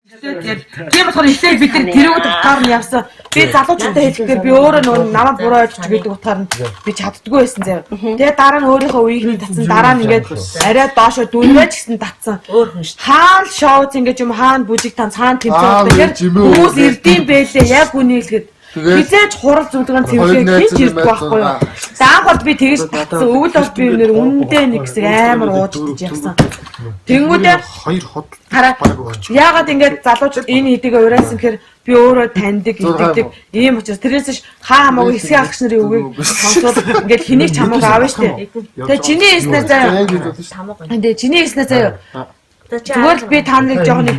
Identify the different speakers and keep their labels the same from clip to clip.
Speaker 1: Тийм болохоор ихтэй бид нар тэрүүг утгаар нь явсан. Би залуучуудаа хэлэхдээ би өөрөө нөгөө намайг буруу ойлгож гэдэг утгаар нь би чаддгүй байсан заяа. Тэгээ дараа нь өөрийнхөө үеийг татсан. Дараа нь ингээд арай доошо дүүнвэж гэсэн татсан. Хаана шоуц ингээд юм хаана бүжиг танц хаана тэмцээн тэгэхээр хүмүүс ирдэм байлээ. Яг үнийг хэлэхэд хизээж хурал зүлгэн цэвэрлээ хийж ирдэг байхгүй юу. Заахад би тэгэж татсан. Өвөл бол би өнөр үнэндээ нэг хэсэг амар ууждаж явсан. Тэнгүүдээ хоёр хот яагаад ингээд залуучууд энэ хэдийгээ уриалсан гэхээр би өөрөө таньдаг идэгдэг ийм учраас тэрнээс хаа хамаагүй хэсэг ахч нарын үгийг сонсоод ингээд хэнийг ч хамаагүй аавна штэ. Тэгээ чиний хэлснээр заяа. Тэгээ чиний хэлснээр заяа. Зүгээр л би та нарыг жоох нэг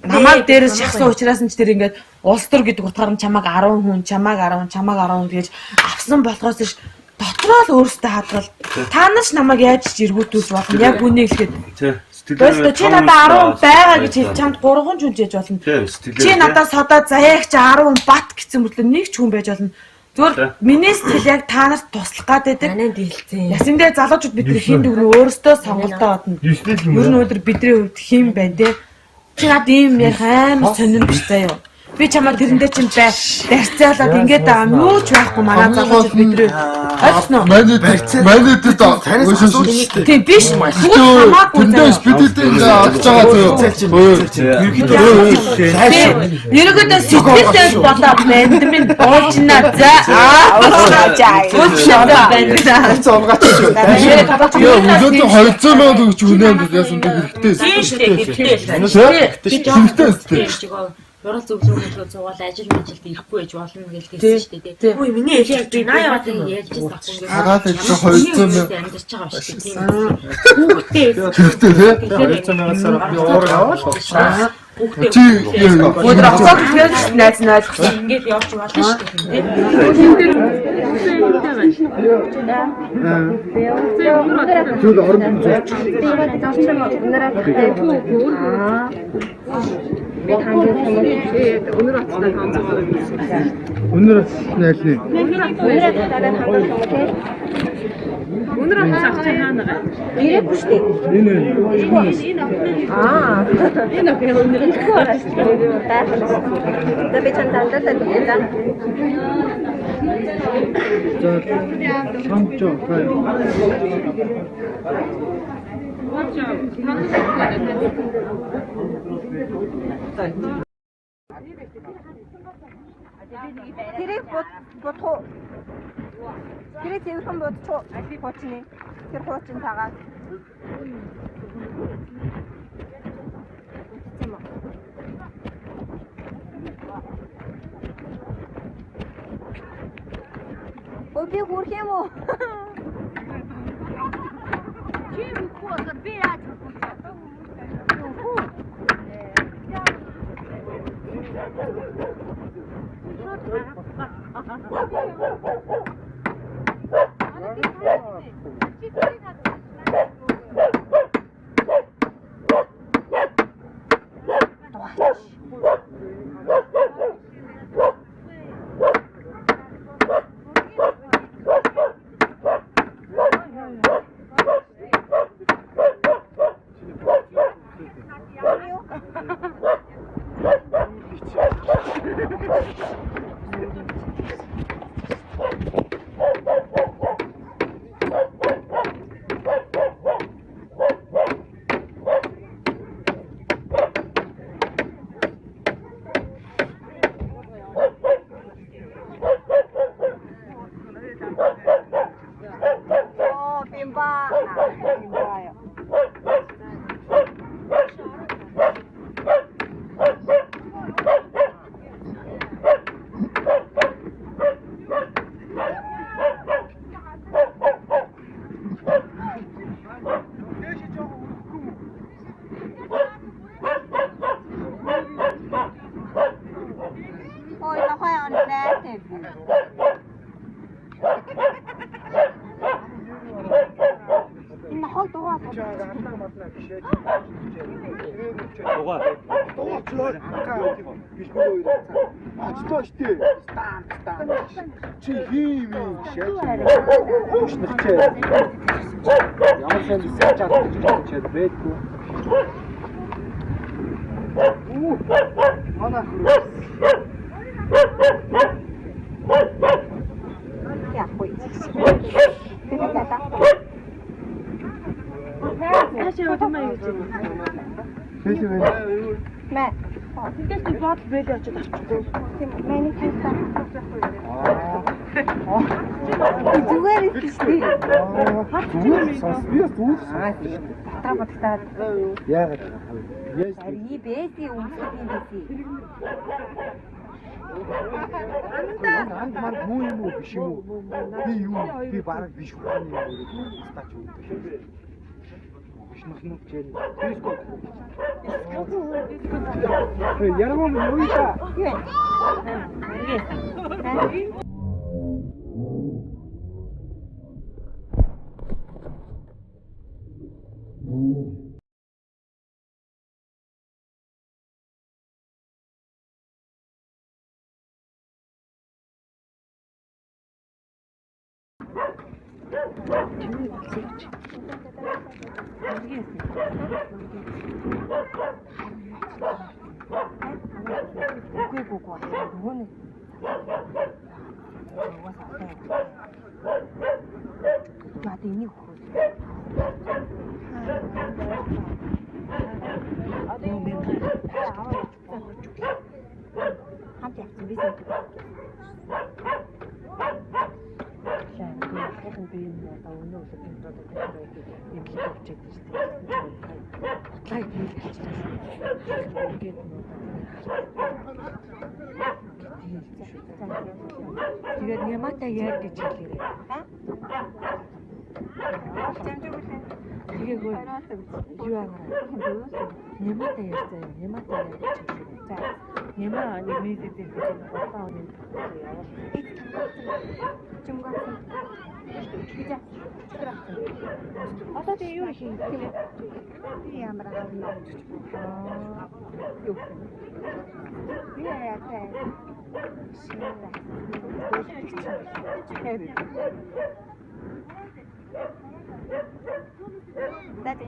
Speaker 1: намайг дээрээс шахсан учраас нь ч тэр ингээд улс төр гэдэг утгаар нь чамайг 10 хүн чамайг 10 гэж авсан болохоос ш дотроо л өөрөөсөө хадгал та нар ч намайг яаж ч эргүүлүүлж болно яг үнийг хэлэхэд Тэгвэл чи надад 10 байгаа гэж хэлж чамд 3 хүн жүнжээж болно. Чи надад содоо заяагч 10 бат гэсэн мөртлөө нэг ч хүн байж болно. Зүгээр миний сэтгэл яг та нарт туслах гаддаг. Танайд хэлсэн. Ясэндээ залуучууд бидний хин дүгнээ өөрөөсөө сонголтоо одно. Ер нь өдөр бидний хувьд хин байна те. Чи надад ийм ярих амар сонирн биш заяа. Би чамаа тэрэндээ чинь барьцаалаад ингээд байгаа юу ч байхгүй манай залуучууд бидний ойлгосноо.
Speaker 2: Манайд
Speaker 1: тийм биш.
Speaker 2: Тэндээс бидэд ингээд авч байгаа зөө.
Speaker 1: Ерөөдөө сэтгэлдээ болоо банд минь боолчна за
Speaker 2: Өдөрт 200 мянга төгрөг хүнээд яасан хэрэгтэй. Хэрэгтэй.
Speaker 3: Хурал зөвлөмжлөө цугаал ажил мэжилд ирэхгүй байж болно гэж хэлсэн шүү дээ. Үгүй миний хэлээд би 80 оны ярьж байгаа юм.
Speaker 2: Хагаад л 200 мянга
Speaker 3: амьдарч байгаа шүү дээ. Хүүхдээ
Speaker 2: хэрэгтэй тий
Speaker 3: 200 мянгасаар би уур яваад байна.
Speaker 2: Чи
Speaker 1: өдөр авах гэж найз
Speaker 3: ингээд явж болно шүү дээ.
Speaker 2: Түл орон зурч.
Speaker 4: Би хандсан юм шиг өнөр аттай хандсан байна.
Speaker 2: Өнөр найлны.
Speaker 4: Өнөр аттай дараа хандсан юм тий. Өнөр аттай авч хаана байгаа? Ирэхгүй шүү дээ.
Speaker 2: Энэ
Speaker 4: энэ өнөр ирэхгүй байгаа шүү дээ. Тэ би чандаа даа.
Speaker 2: самчо хай.
Speaker 4: Тэрийг бодох. Тэрийг зөвхөн бодчих. Хоочны. Тэр хоочин тагаад. Оби хүрх юм уу? Чи хөөе би яа.
Speaker 2: Чи хийв шээ. Ямар сайн зүйл чад гэж хэлж байдгүй.
Speaker 4: Яахгүй. Тэгээд та.
Speaker 1: Хаашаа явах юм аа гэж.
Speaker 4: Мэ.
Speaker 1: Тэндээс би бодол бэлээ очиж авчихгүй.
Speaker 4: Тийм миний хайртай. Зүгээр ихтэй.
Speaker 2: Яагаад?
Speaker 4: Ари бэси өмсөв юм бэси.
Speaker 2: Мар муу юм уу биш юм уу? Би юу? Би бараг биш хүн юм уу? Стач үү? Биш махнаа чээл. Дискот. Ярам юу ита?
Speaker 4: Үгүй гоо. Нөгөө яа тэний хөө. Хамт явсан би зэт.
Speaker 1: Хэн би юм одоо өнөө өдөр юм хийж чадчих. Лайк хийж чадчих. Тэгээд нямата яар гэж хэлээ. Тэгээд юу нямата яартай нямата яар гэж хэлээ. Нямаа нэмээд дээр бодоо нэг яваа.
Speaker 4: Чумгасан. Хижаа.
Speaker 1: Одоо тийм юу хийх юм?
Speaker 4: Би ямар хаална.
Speaker 1: Юу.
Speaker 4: Би яатай. Дати.